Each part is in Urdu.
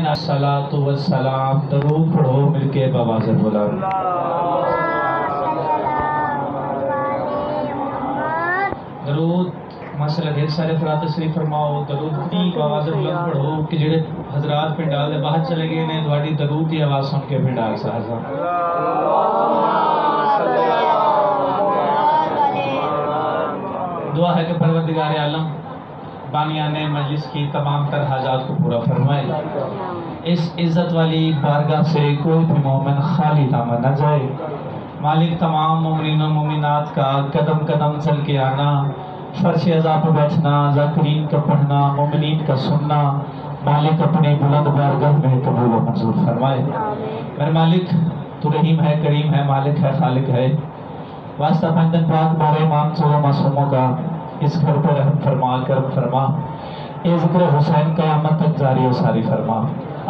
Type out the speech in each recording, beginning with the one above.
الصلاۃ والسلام، درود پڑھو مل کے بآواز بلند۔ درود ماشاءاللہ ڈھیر سارے افراد تشریف فرماؤ، درود اتنی آواز بلند پڑھو کہ جڑے حضرات پنڈال دے باہر چلے گئے نے تھوڑی درود کی آواز سن کے پنڈال سے حاضر۔ دعا ہے کہ پروردگار عالم بانیان مجلس کی تمام تر حاجات کو پورا فرمائے، اس عزت والی بارگاہ سے کوئی بھی مومن خالی دامن نہ جائے۔ مالک تمام مومنین و مومنات کا قدم قدم چل کے آنا، فرش عزا پہ بیٹھنا، ذاکرین کا پڑھنا، مومنین کا سننا، مالک اپنے بلند بارگاہ میں قبول و منظور فرمائے۔ میرے مالک تو رحیم ہے، کریم ہے، مالک ہے، خالق ہے۔ واسطہ پندن پاک بارے امام چورہ معصوموں کا اس گھر پر رحم فرما، کرم فرما، اے ذکر حسین قیامت تک جاری و ساری فرما۔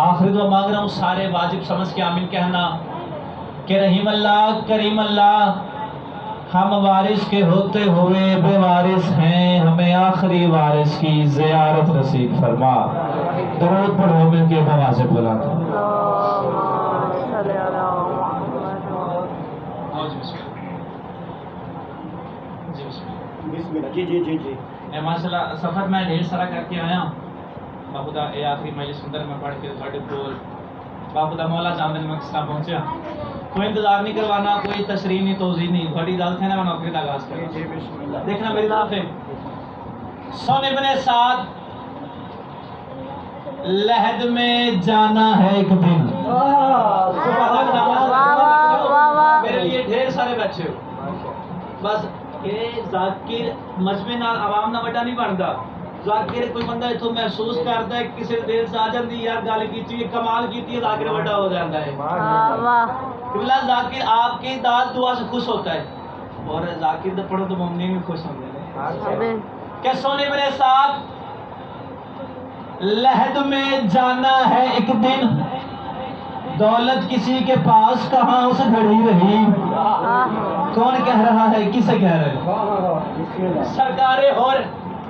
آخری دعا مانگ رہا ہوں، سارے واجب سمجھ کے آمین کہنا کہ رحیم اللہ کریم اللہ، ہم وارث کے ہوتے ہوئے بے وارث ہیں، ہمیں آخری وارث کی زیارت نصیب فرما۔ درود پڑھو مل کے بآواز بلند۔ جی ماشاءاللہ سفر میں ڈھیر سارا کر کے آیا باخدا، اے آخری مجلس اندر میں پڑھ کے تھوڑے کو باخدا مولا جاندن میں کس طرح پہنچیا، کوئی انتظار نہیں کروانا، کوئی تشریح نہیں، توضیح نہیں، بڑی اجازت ہے نا میں نوکری کا آغاز کروں۔ دیکھنا میری طرف ہے، سن ابن سعد، لحد میں جانا ہے ایک دن، میرے لیے ڈھیر سارے بچے ہو، بس کہ ذاکر مجمع نال عوام نہ وڈا نہیں بنتا، ذاکر کوئی بندہ اتوں محسوس کرتا ہے کسی دیر سے آ جاتی یار گل کی کمال کی ذاکر وڈا ہو جاتا ہے۔ کہ ذاکر آپ کی داد دعا سے خوش ہوتا ہے، اور ذاکر تو پڑھو تو مومنین بھی خوش ہوتے ہیں کہ سونے میرے ساتھ لحد میں جانا ہے ایک دن، دولت کسی کے پاس کہاں اس گھڑی رہی، کون کہہ رہا ہے، کسے کہہ رہے ہیں؟ سرکار ہور،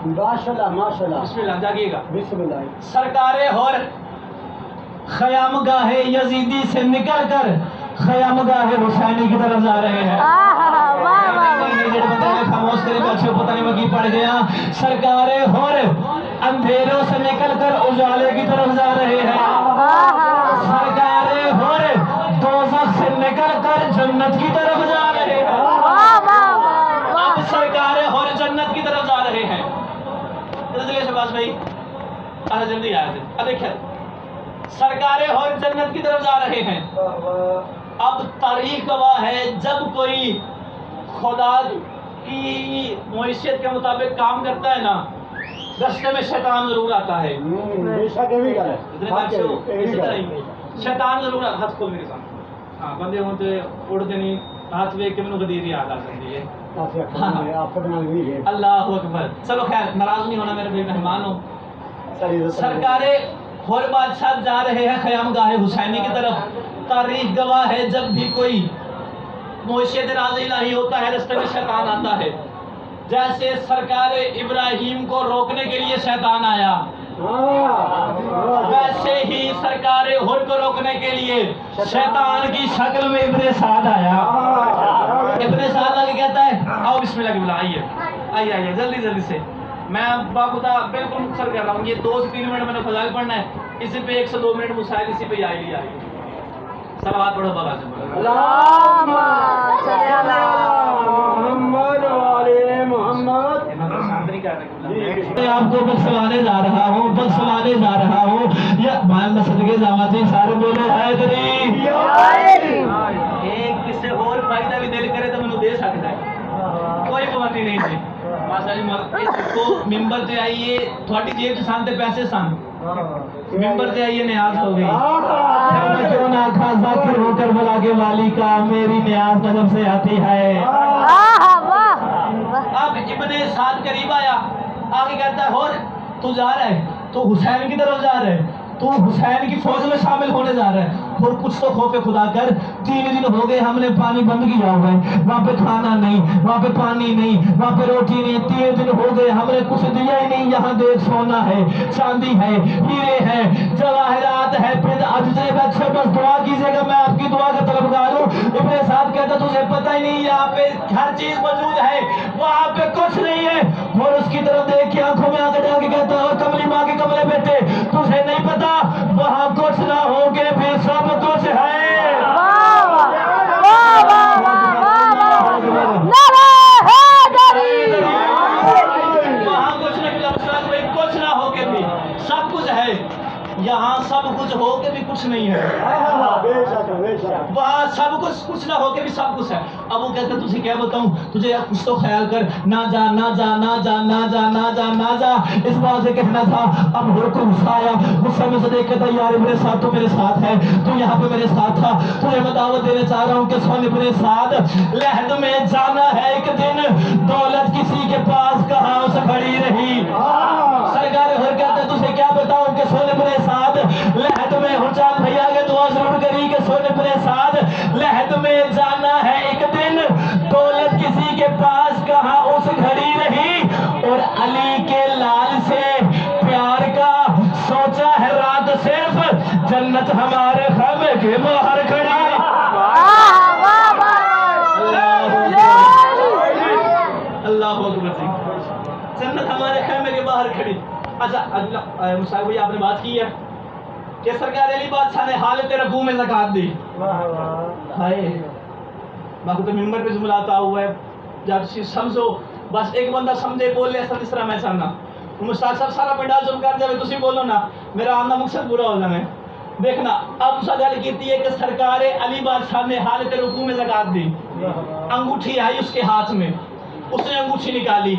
ماشاءاللہ ماشاءاللہ، بسم اللہ جاگیے گا، بسم اللہ، سرکار ہور خیام گاہ یزیدی سے نکل کر خیام گاہ حسینی کی طرف جا رہے ہیں۔ خاموش کرے بچے پتہ نہیں مگی پڑ گیا، سرکار ہور اندھیروں سے نکل کر اجالے کی طرف جا رہے ہیں، سرکار ہور دوزخ سے نکل کر جنت کی طرف جا رہے ہیں، اب سرکار ہور جنت کی طرف جا رہے ہیں۔ رضی شہباز بھائی جلدی آیا تھے، دیکھیں سرکار ہور جنت کی طرف جا رہے ہیں۔ اب تاریخ گواہ ہے جب کوئی خدا کی معیشت کے مطابق کام کرتا ہے نا، رستے میں شیطان ضرور آتا ہے، شیطان ضرور آتا ہے۔ ہاتھ کھول میرے سامنے، ہاں بندے ہوتے اڑتے نہیں، ہاتھ ویک کے میں غدیر یاد آ سکتی ہے۔ اللہ اکبر، چلو خیر ناراض نہیں ہونا میرے بھائی، مہمان ہو۔ سرکار ہور بادشاہ جا رہے ہیں خیام گاہ حسینی کی طرف۔ تاریخ گواہ ہے جب بھی کوئی معیشت راز الہی ہوتا ہے رستے میں شیطان آتا ہے، جیسے سرکار ابراہیم کو روکنے کے لیے شیطان آیا، ویسے ہی سرکار ہور کو روکنے کے لیے شیطان کی شکل میں ابن سعد آیا۔ ابن سعد آگے کہتا ہے آؤ بسم اللہ کی بلا، آئیے آئیے آئیے جلدی جلدی سے، میں باخدا بالکل مختصر کر رہا ہوں، یہ 2 سے 3 منٹ میں نے فضائل پڑھنا ہے، اسی پہ 1 سے 2 منٹ مسائل اسی پہ آئی آئی۔ صلوات پڑھو بابا سے، اللہم صلی علی محمد وعلی محمد۔ آپ کو بخشوانے جا رہا ہوں، بخشوانے جا رہا ہوں، یا مان صدقے جامعتی سارے بولے حیدری، ایک کسی اور فائدہ بھی دل کرے تو میں دے سکتا ہے، کوئی پابندی نہیں تھی۔ ماشاء اللہ کو ممبر سے آئیے، تھوڑی جیب سے سانتے پیسے سان ممبر سے آئیے، نیاز ہو گئی، کیوں نہ کھا ذاکر ہو کر بلا کے والی کا، میری نیاز نظر سے آتی ہے۔ اب ابن سعد قریب آیا، آگے کہتا ہے ہور تو جا رہا ہے، تو حسین کی طرف جا رہا ہے، تو حسین کی فوج میں شامل ہونے جا رہا ہے، اور کچھ تو خوف خدا کر 3 دن ہو گئے ہم نے پانی بند کیا ہوا ہے، وہاں پہ کھانا نہیں، وہاں پہ پانی نہیں، وہاں پہ روٹی نہیں، 3 دن ہو گئے ہم نے کچھ دیا ہی نہیں، یہاں دیکھ سونا ہے، چاندی ہے، ہیرے ہے، جواہرات ہے، اچھا بس دعا کیجیے گا، میں آپ کی دعا کا طلبگار ہوں۔ ابن سعد کہتا تجھے پتہ ہی نہیں یہاں پہ ہر چیز موجود ہے، وہاں پہ کچھ نہیں ہے، اور اس کی طرف دیکھ کے آنکھوں میں آنکھ ڈال کے کہتا ہے کملی ماں کے کملے بیٹے تجھے نہیں پتا وہاں کچھ نہ ہو کے بھی سب کچھ ہے۔ وہاں کچھ نہ ہو کے بھی سب کچھ ہے، یہاں سب کچھ ہو کے بھی کچھ نہیں ہے، وہاں سب کچھ نہ ہو کے بھی سب کچھ ہے۔ اب وہ کہتے تجھے کیا بتاؤں، تجھے کچھ تو خیال کر، نہ جا نہ جا نہ جا نہ جا نہ جا نہ جا، اس بات سے کہنا تھا۔ اب ہر کو غصہ آیا، غصے میں سے دیکھ کے یار میرے ساتھ تو میرے ساتھ ہے، تو یہاں پہ میرے ساتھ تھا، تجھے میں دعوت دینا چاہ رہا ہوں کہ سن اپنے ساتھ لحد میں جانا ہے ایک دن، دولت کسی کے پاس کہاں اس کھڑی رہی۔ سرکار ہر کہتے تجھے کیا بتاؤں کہ سن اپنے ساتھ لحد میں، حجان بھیا کے دعا ضرور کری کہ سن اپنے ساتھ لحد میں جانا ہے ایک دن، دولت کسی کے پاس کہاں اس گھڑی رہی، اور علی کے لال سے پیار کا سوچا ہے رات صرف، جنت ہمارے خیمے کے باہر کھڑی۔ اللہ اکبر، جنت ہمارے خیمے کے باہر کھڑی۔ اچھا مصطفیٰ بھائی آپ نے بات کی ہے کہ سرکار علی بادشاہ نے حالت رکوع میں زکات دی، ہائے باقی تو ممبر پہ جملہ آتا ہوا ہے، جب سمجھو بس ایک بندہ سمجھے بول لے اس طرح میں چاہنا مشتاق صاحب سارا پنڈال چل کر جائے تسی بولو نا میرا آنا مقصد پورا ہو جانا ہے۔ دیکھنا اب گل کیتی ہے کہ سرکار علی بادشاہ نے حالت رکوع میں زکات دی، انگوٹھی آئی اس کے ہاتھ میں، اس نے انگوٹھی نکالی۔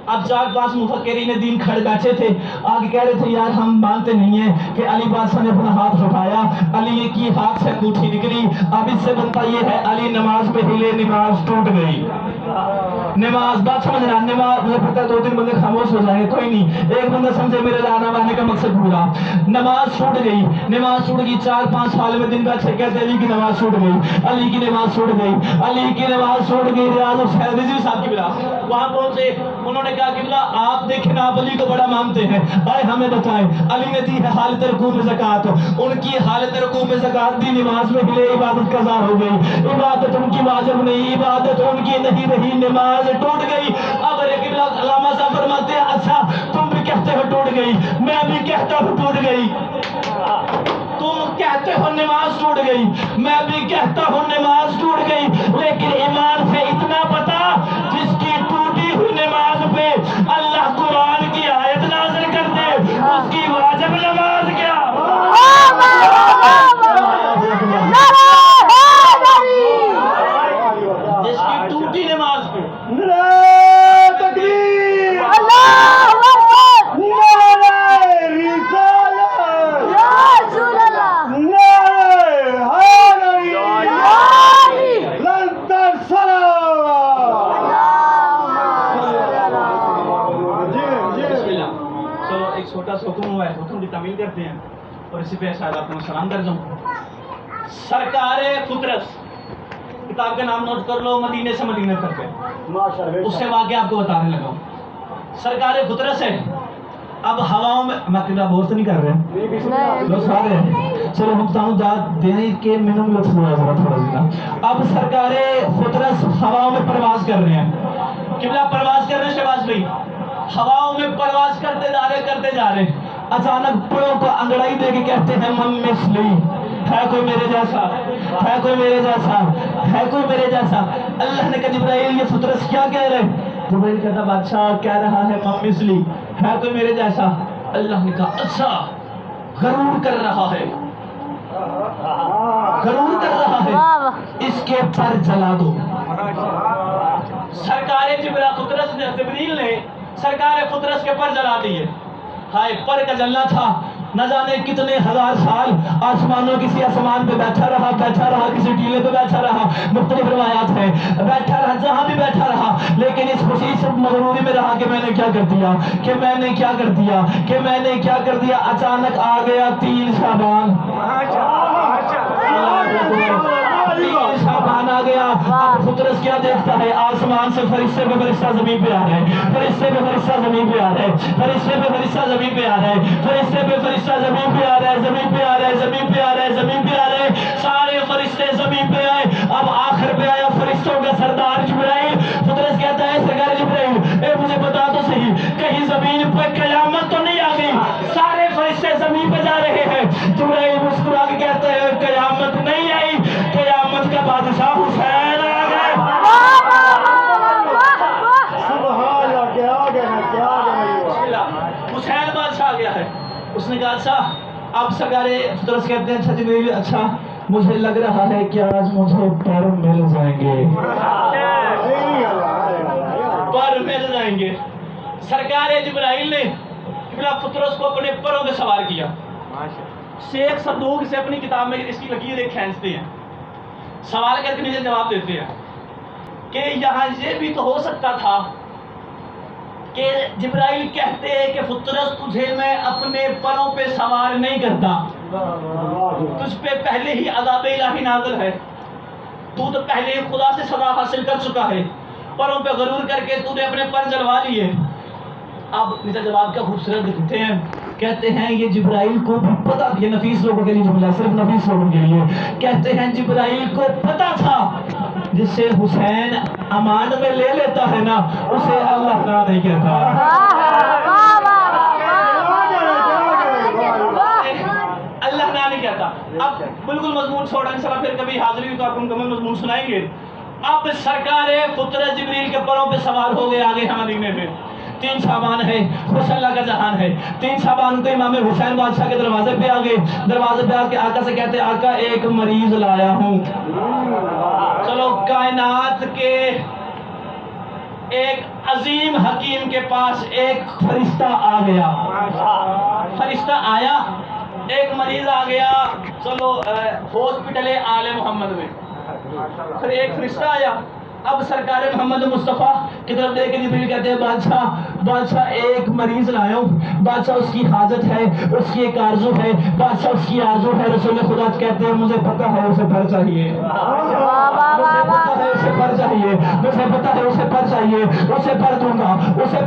اب 4-5 مفکرین دین کھڑے بیٹھے تھے، آگے کہہ رہے تھے یار ہم مانتے نہیں ہیں کہ علی بادشاہ نے اپنا ہاتھ اٹھایا، علی کی ہاتھ سے انگوٹھی نکلی، اب اس سے بنتا یہ ہے علی نماز پہ ہلے نماز ٹوٹ گئی۔ نماز بات سمجھ رہا، نماز مجھے پتا 2-3 بندے خاموش ہو جائیں گے، کوئی نہیں، ایک بندہ سمجھے میرے لانا بانے کا مقصد پورا۔ نماز چھوٹ گئی، نماز چھوٹ گئی، 4-5 سال میں دن بیٹھے کہتے علی کی نماز چھوٹ گئی، علی کی نماز چھوٹ گئی، علی کی نماز چھوٹ گئی۔ ریاض الصالحین رضوی صاحب کی بلا وہاں پہنچے، انہوں نے کہا کہ بلا آپ دیکھیں آپ علی کو بڑا مانتے ہیں، آئے ہمیں بتائیں علی نے دی ہے حالت رکوع میں زکات، ان کی حالت رکوع میں زکات دی، نماز میں ہلے، عبادت قضا ہو گئی، عبادت ان کی واجب نہیں، عبادت ان کی نہیں رہی، نماز ٹوٹ گئی۔ اب علامہ صاحب فرماتے ہیں اچھا تم بھی کہتے ہو ٹوٹ گئی، میں بھی کہتا ہوں ٹوٹ گئی، تم کہتے ہو نماز ٹوٹ گئی، میں بھی کہتا ہوں نماز ٹوٹ گئی، لیکن ایمان سے اتنا پتا جس کی ٹوٹی ہوئی نماز پہ اللہ قرآن کی آیت نازل کر دے اس کی واجب نماز کیا؟ جس کی ٹوٹی نماز پہ چھوٹا سا حکم ہوا ہے، حکم کی تعمیل کرتے ہیں اور اسی پہ شاید آپ کو سلام کر جاؤں۔ سرکار فطرس کتاب کا نام نوٹ کر لو، مدینے سے مدینہ تک ہے، اس سے واقعہ آپ کو بتانے لگا ہوں۔ سرکار فطرس ہے، اب ہواؤں میں کتنا بور تو نہیں کر رہے لوگ سارے ہیں، چلو ہم بتاؤں داد دینے کے منم لطف ہوا ذرا تھوڑا سا۔ اب سرکار فطرس ہواؤں میں پرواز کر رہے ہیں، قبلہ پرواز کر رہے ہیں، شہباز بھائی ہواؤں میں پرواز کرتے جا رہے اچانک پڑوں کو انگڑائی دے کے کہتے ہیں من مثلی، ہے کوئی میرے جیسا، ہے کوئی میرے جیسا، ہے کوئی میرے جیسا۔ اللہ نے کہا جبرائیل یہ فطرس کیا کہہ رہے؟ جبرائیل کہتا بادشاہ کہہ رہا ہے من مثلی، ہے کوئی میرے جیسا۔ اللہ نے کہا اچھا غرور کر رہا ہے، غرور کر رہا ہے، اس کے پر جلا دو۔ سرکار جبرائیل نے سرکار فطرس کے پر جلا دیے، ہائے پر کا جلنا تھا، نہ جانے کتنے ہزار سال آسمانوں کسی آسمان پہ بیٹھا رہا، کسی ٹیلے پہ بیٹھا رہا، مختلف روایات ہیں، بیٹھا رہا جہاں بھی بیٹھا رہا، لیکن اس خوشی سے مغروری میں رہا کہ میں نے کیا کر دیا، کہ میں نے کیا کر دیا، کہ میں نے کیا کر دیا۔ اچانک آ گیا 3 شعبان، 3 شعبان آ گیا۔ اب فطرس کیا دیکھتا ہے؟ آسمان سے فرشتے پہ فرشتہ زمین پہ آ رہے ہیں، فرشتے پہ فرشتہ زمین پہ آ رہے ہیں، فرشتے پہ فرشتہ زمین پہ آ رہے ہیں، فرشتے پہ فرشتہ زمین پہ آ رہا ہے، زمین پہ آ رہا ہے، زمین پہ آ رہا ہے، زمین پہ آ اچھا اب سرکارے فطرس کہتے ہیں اچھا جبریل اچھا مجھے لگ رہا ہے کہ آج مجھے پر مل جائیں گے، پر مل جائیں گے۔ سرکار جبرائیل نے فطرس کو اپنے پروں پہ سوار کیا۔ شیخ صدوق سے اپنی کتاب میں اس کی لکیر ایک کھینچتے ہیں، سوال کر کے نیچے جواب دیتے ہیں کہ یہاں یہ بھی تو ہو سکتا تھا کہ جبرائیل کہتے ہیں کہ فطرس تجھے میں اپنے پروں پہ سوار نہیں کرتا، تجھ پہ پہلے ہی عذاب الہی نازل ہے، تو پہلے ہی خدا سے سزا حاصل کر چکا ہے، پروں پہ غرور کر کے تو نے اپنے پر جلوا لیے۔ اب نیچے جواب کا خوبصورت لکھتے ہیں، کہتے ہیں یہ جبرائیل کو بھی پتا، یہ نفیس لوگوں کے لیے جملہ صرف نفیس لوگوں کے لیے، کہتے ہیں جبرائیل کو پتا تھا جس سے حسین امان میں لے لیتا ہے نا اسے اللہ نہ نہیں کہتا، اللہ نہ نہیں کہتا۔ اب بالکل مضمون چھوڑا انشاءاللہ پھر کبھی حاضری ہوئی تو آپ کو مکمل مضمون سنائیں گے۔ اب سرکار فطرت جبریل کے پروں پہ سوار ہو گئے، آگے ہم مدینے میں 3 شعبان ہے، خوش اللہ کا جہان ہے۔ 3 شعبان کو امام حسین بادشاہ کے دروازے پہ آگئے، دروازے پہ آ کے آقا سے کہتے ہیں آقا ایک مریض لایا ہوں۔ چلو کائنات کے ایک عظیم حکیم کے پاس ایک فرشتہ آ گیا، فرشتہ آیا، ایک مریض آ گیا، چلو ہاسپٹل آل محمد میں، پھر ایک فرشتہ آیا۔ اب سرکار محمد مصطفیٰ کی طرف دیکھ کے جبریل کہتے ہیں بادشاہ ایک مریض لایا ہوں، بادشاہ اس کی حاجت ہے، اس کی ایک آرزو ہے، بادشاہ اس کی آرزو ہے۔ رسول خدا کہتے ہیں مجھے پتا ہے اسے پر چاہیے، مجھے پتا ہے اسے پر چاہیے، مجھے پتا ہے اسے پر چاہیے، اسے پر دوں گا، اسے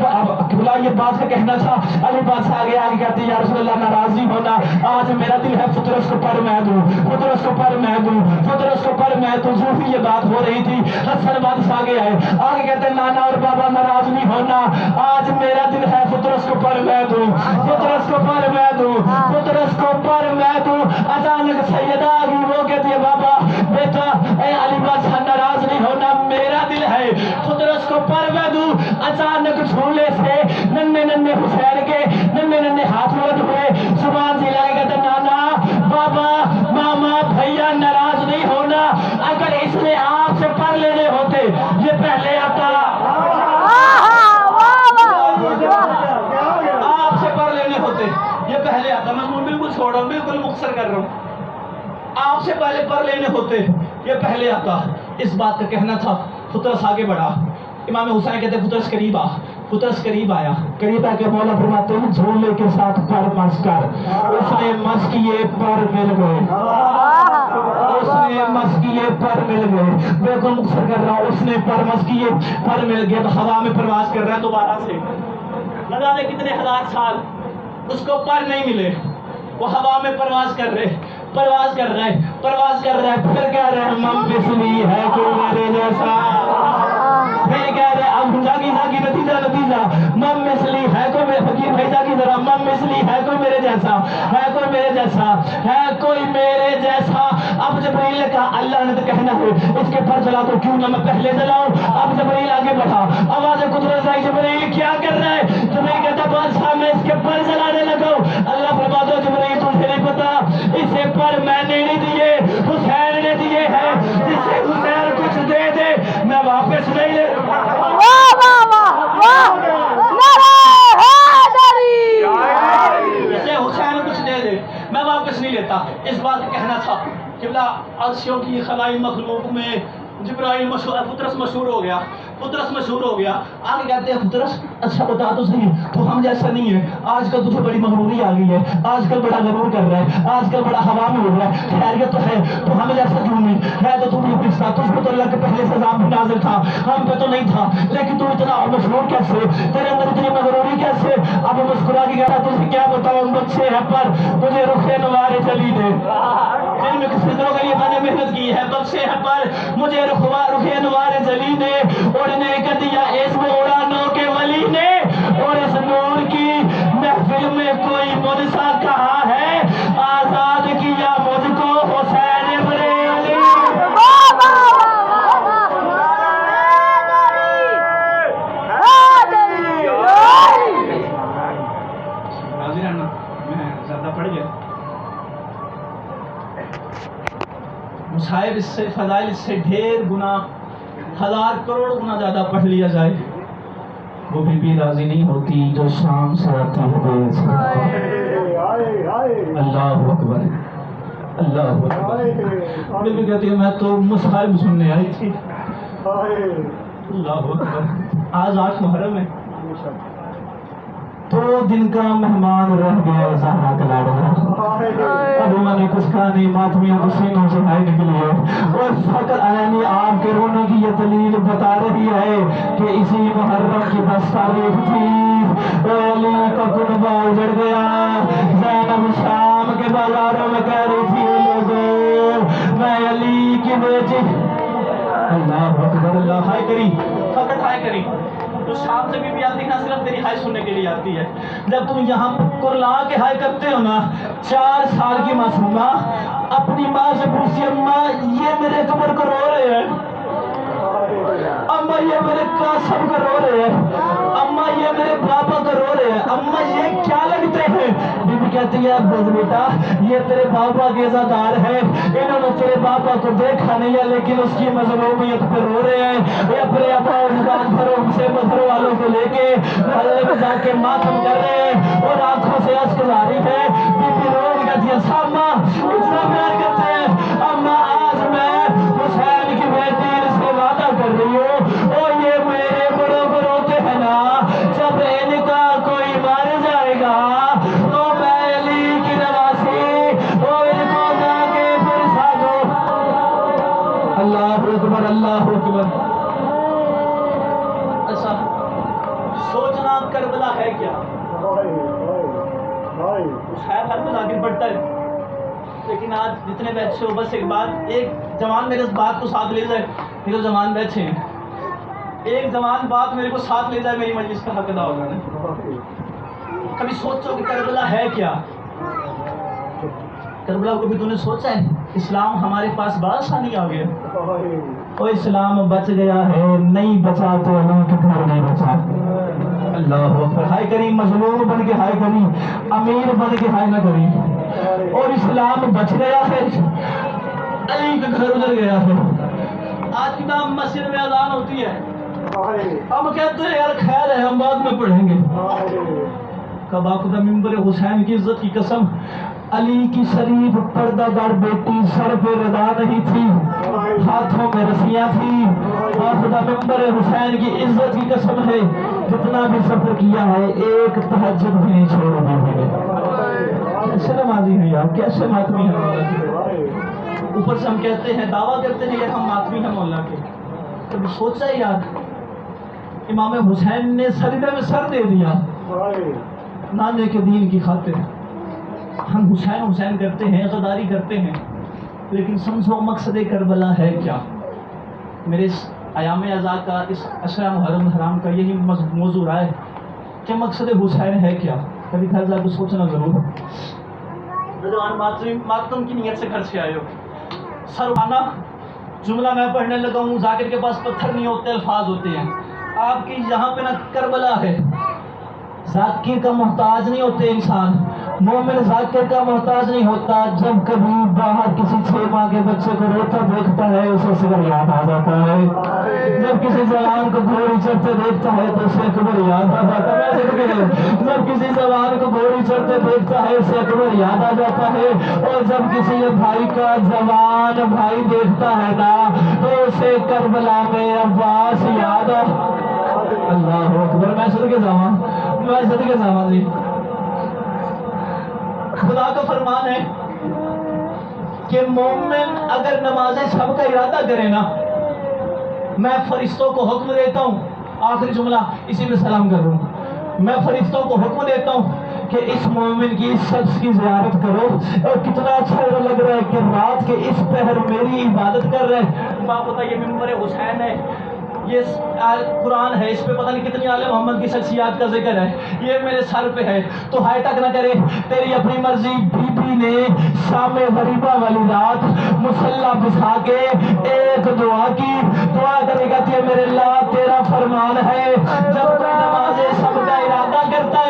بلا یہ بات کا کہنا تھا۔ علی بادشاہ آگے کہتے ہیں یا رسول اللہ ناراض نہیں ہونا، آج میرا دل ہے فطرس کو پر میں دوں، فطرس کو پر میں دوں، فطرس کو پر میں دوں۔ جو بھی یہ بات ہو رہی تھی حسن بادشاہ آگے آئے، آگے کہتے ہیں نانا اور بابا ناراض نہیں ہونا، آج میرا دل ہے فطرس کو پر میں دوں، فطرس کو پر میں دوں، فطرس کو پر میں دوں۔ اچانک سیدہ آگی، وہ کہتی ہے بابا بیٹا اے علی بادشاہ ناراض نہیں ہونا، میرا دل ہے فطرس کو پر میں دوں۔ اچانک جھولے سے ننھے ننھے حسین کے ننھے ننھے ہاتھ ملت ہوئے، زبان سے لگے کہتے ہیں نانا بابا ماما بھیا ناراض نہیں ہونا، اگر اس نے آپ سے پر لینے ہوتے یہ پہلے آتا، آپ سے پر لینے ہوتے یہ پہلے آتا۔ میں بالکل چھوڑ رہا ہوں، بالکل مختصر کر رہا ہوں، آپ سے پہلے پر لینے ہوتے یہ پہلے آتا۔ اس بات کا کہنا تھا، فطرس آگے بڑھا، امام حسین کہتے ہیں فطرس قریب آ، فطرس قریب آیا، قریب آ کے مولا فرماتے ہیں جھولے کے ساتھ پر مس کر، اس نے مس کیے پر مل گئے، اس نے مس کیے پر مل گئے، بالکل مختصر کر رہا ہوں، اس نے پر مس کیے پر مل گئے، ہوا میں پرواز کر رہا ہے دوبارہ سے، نہ جانے کتنے ہزار سال اس کو پر نہیں ملے، وہ ہوا میں پرواز کر رہے، پرواز کر رہے، پرواز کر رہے، پھر کہہ رہے ہیں مم بسلی ہے کوئی میرے جیسا، پھر کہہ رہے اب جاگی نتیجہ مم مثلی ہے کوئی میرے فقیر بھائی جاگی ذرا، مم مثلی ہے کوئی میرے جیسا، ہے کوئی میرے جیسا، ہے کوئی میرے جیسا۔ اب جبریل نے کہا اللہ نے تو کہنا ہے اس کے پر جلا تو کیوں نہ میں پہلے جلاؤں۔ اب جبریل آگے بڑھا، آواز قدرت آئی جبریل کیا کر رہا ہے؟ جبریل کہتا بادشاہ میں اس کے پر جلانے لگا ہوں۔ اللہ فرما دو جبریل تجھے نہیں پتا اسے پر میں نے نہیں دیے، حسین نے دیے ہیں، جسے حسین کچھ دے دے میں واپس نہیں لے، جسے حسین کچھ دے دے میں واپس نہیں لیتا۔ اس بات کا کہنا تھا کہ عرشوں کی خلائی مخلوق میں جبرائیل مشہور، فطرس مشہور ہو گیا، فطرس مشہور ہو گیا۔ آگے کہتے ہیں فطرس اچھا بتا تو صحیح تو ہم جیسا نہیں ہے، آج کل تجھے بڑی مغروری آ گئی ہے، آج کل بڑا غرور کر رہا ہے، آج کل بڑا ہوا میں اڑ رہا ہے، خیریت تو ہے تو ہم جیسا کیوں نہیں ہے، تو تم یہ پچھتا، تجھ پہ تو اللہ کے پہلے سے عذاب بھی نازل تھا، ہم پہ تو نہیں تھا، لیکن تو اتنا مشہور کیسے، تیرے اندر اتنی مغروری کیسے؟ اب مسکرا کے کہا تجھے کیا بتاؤں بچے ہے پر مجھے رخ نوار جلی دے، جن میں کسی طرح کے لیے میں نے محنت کی ہے، بخشے ہے پر مجھے رخ نوار جلی نے، اڑنے کا دیا اس میں اڑانوں کے ولی نے، اور اس نور کی محفل میں کوئی مجھ سا کہا ہے، آزاد کیا مجھ کو حسین ابن علی۔ میں زیادہ مصائب اس سے، فضائل اس سے ڈھیر گنا، 1000 کروڑ گنا زیادہ پڑھ لیا جائے، وہ بھی راضی نہیں ہوتی جو شام سے آتی ہے۔ اللہ اکبر، اللہ اکبر۔ بی کہتی ہے میں تو مصائب سننے آئی تھی۔ اللہ اکبر۔ آج 8 محرم ہے، 2 دن کا مہمان رہ گیا زہرا کا لاڈلا۔ اب میں نے کچھ کہا نہیں، ماتمیاں پسینوں سے بہہ نکلی ہے، اور فقط یعنی آپ کے رونے کی یہ دلیل بتا رہی ہے کہ اسی محرم کی 10 تاریخ تھی، علی کا کنبہ اجڑ گیا۔ زینب شام کے بازاروں میں کہہ رہی تھی لوگوں میں علی کی بیٹی۔ اللہ اکبر، اللہ ہائے کری، فقط ہائے کری۔ تو شام سے بھی آتی نہ صرف تیری ہائے سننے کے لیے آتی ہے۔ جب تم یہاں کرلا کے ہائے کرتے ہو نا، 4 سال کی معصومہ اپنی ماں سے پوچھتی اماں یہ میرے قبر کو رو رہے ہیں، اماں یہ میرے قاسم کو رو رہے ہیں، اماں یہ میرے پاپا کو رو رہے ہیں، اماں یہ کیا لگتے ہیں؟ بی بی کہتی ہے بس بیٹا یہ تیرے پاپا کے عزادار ہیں، انہوں نے تیرے پاپا کو دیکھا نہیں ہے لیکن اس کی مظلومیت پہ رو رہے ہیں، یہ اپنے اپنے گھروں سے مدر والوں کو لے کے محلے میں جا کے ماتم کر رہے ہیں اور آنکھوں سے اشک جاری ہے۔ بی بی رو کہتی ہے سامہ اتنا پیار کرتے ہیں، اماں آج میں حسین کی بیٹی سے وعدہ کر رہی ہوں، اور یہ میرے بڑوں کو روتے ہیں نا، جب ان کا کوئی مر جائے گا تو میں علی کی نواسی اور ان کو جا کے پرسا دو۔ اللہ اکبر، اللہ اکبر۔ ایسا سوچنا کربلا ہے کیا؟ شاید ہر کوئی آگے بڑھتا ہے، لیکن آج جتنے بیٹھے ہو بس ایک بات، ایک جوان میرے اس بات کو ساتھ لے جائے، میرے جوان بیٹھے ہیں، ایک جوان بات میرے کو ساتھ لے جائے، میری مجلس کا حق ادا ہوگا نا۔ کبھی سوچو کہ کربلا ہے کیا؟ کربلا کو بھی تو نے سوچا ہے؟ اسلام ہمارے پاس بڑا آسانی آ گیا، او اسلام بچ گیا ہے، نہیں بچا تو اللہ کے گھر نہیں بچا۔ اللہ اکبر، ہائے کری، مظلوم بن کے ہائے کری، امیر بن کے ہائے نہ کری، اور اسلام بچ گیا ہے، علی کا گھر اجڑ گیا ہے۔ آج کی نام مسجد میں اذان ہوتی ہے، ہم کہتے ہیں یار خیر ہے ہم بعد میں پڑھیں گے، کب آخدہ ممبر حسین کی عزت کی قسم، علی کی شریف پردہ دار بیٹی سر پہ رضا نہیں تھی، ہاتھوں میں رسیاں تھی، آخدہ ممبر حسین کی عزت کی قسم ہے جتنا بھی سفر کیا ہے ایک تہجد بھی نہیں چھوڑ دی۔ کیسے نمازی ہیں یار، کیسے ماتمی ہیں، اوپر سے ہم کہتے ہیں دعویٰ کرتے ہیں کہ ہم ماتمی ہیں مولا کے۔ کبھی سوچا ہے یار امام حسین نے سجدے میں سر دے دیا نانے کے دین کی خاطر۔ ہم حسین حسین کرتے ہیں، غداری کرتے ہیں، لیکن سمجھو مقصد کربلا ہے کیا؟ میرے اس ایام ازا کا، اس عشرہ محرم حرام کا یہی موضوع رہا ہے کہ مقصد حسین ہے کیا؟ کبھی گھر جا کے سوچنا ضرور۔ ماتم کی نیت سے گھر سے آئے ہو، سر اٹھانا، جملہ میں پڑھنے لگا ہوں، ذاکر کے پاس پتھر نہیں ہوتے الفاظ ہوتے ہیں، آپ کی یہاں پہ نہ کربلا ہے، ذاکر کا محتاج نہیں ہوتے انسان، مومن ذاکر کا محتاج نہیں ہوتا۔ جب کبھی باہر کسی 6 ماہ کے بچے کو روتا دیکھتا ہے اسے صبر یاد آ جاتا ہے، جب کسی جوان کو گھوڑی چڑھتے دیکھتا ہے تو اسے اکبر یاد آ جاتا ہے، جب کسی جوان کو گھوڑی چڑھتے دیکھتا ہے اسے اکبر یاد آ جاتا ہے، اور جب کسی بھائی کا جوان بھائی دیکھتا ہے نا تو اسے کربلا میں عباس یاد آ۔ اللہ اکبر، میں صدقے جاواں، میں صدقے جاواں جی۔ خدا کا فرمان ہے کہ مومن اگر نماز شب کا ارادہ کرے نا، میں فرشتوں کو حکم دیتا ہوں، آخری جملہ اسی میں سلام کر رہا ہوں، میں فرشتوں کو حکم دیتا ہوں کہ اس مومن کی، اس شخص کی زیارت کرو، اور کتنا اچھا لگ رہا ہے کہ رات کے اس پہر میری عبادت کر رہے ہیں۔ آپ بتا یہ ممبر حسین ہے، یہ قرآن ہے، اس پہ پتہ نہیں کتنی آل محمد کی شخصیات کا ذکر ہے، یہ میرے سر پہ ہے، تو ہائے تک نہ کرے تیری اپنی مرضی۔ بی بی نے شام غریبہ والی رات مصلی بچھا کے ایک دعا کی، دعا کرے کہتی ہے میرے اللہ تیرا فرمان ہے جب کوئی نماز شب کا ارادہ کرتا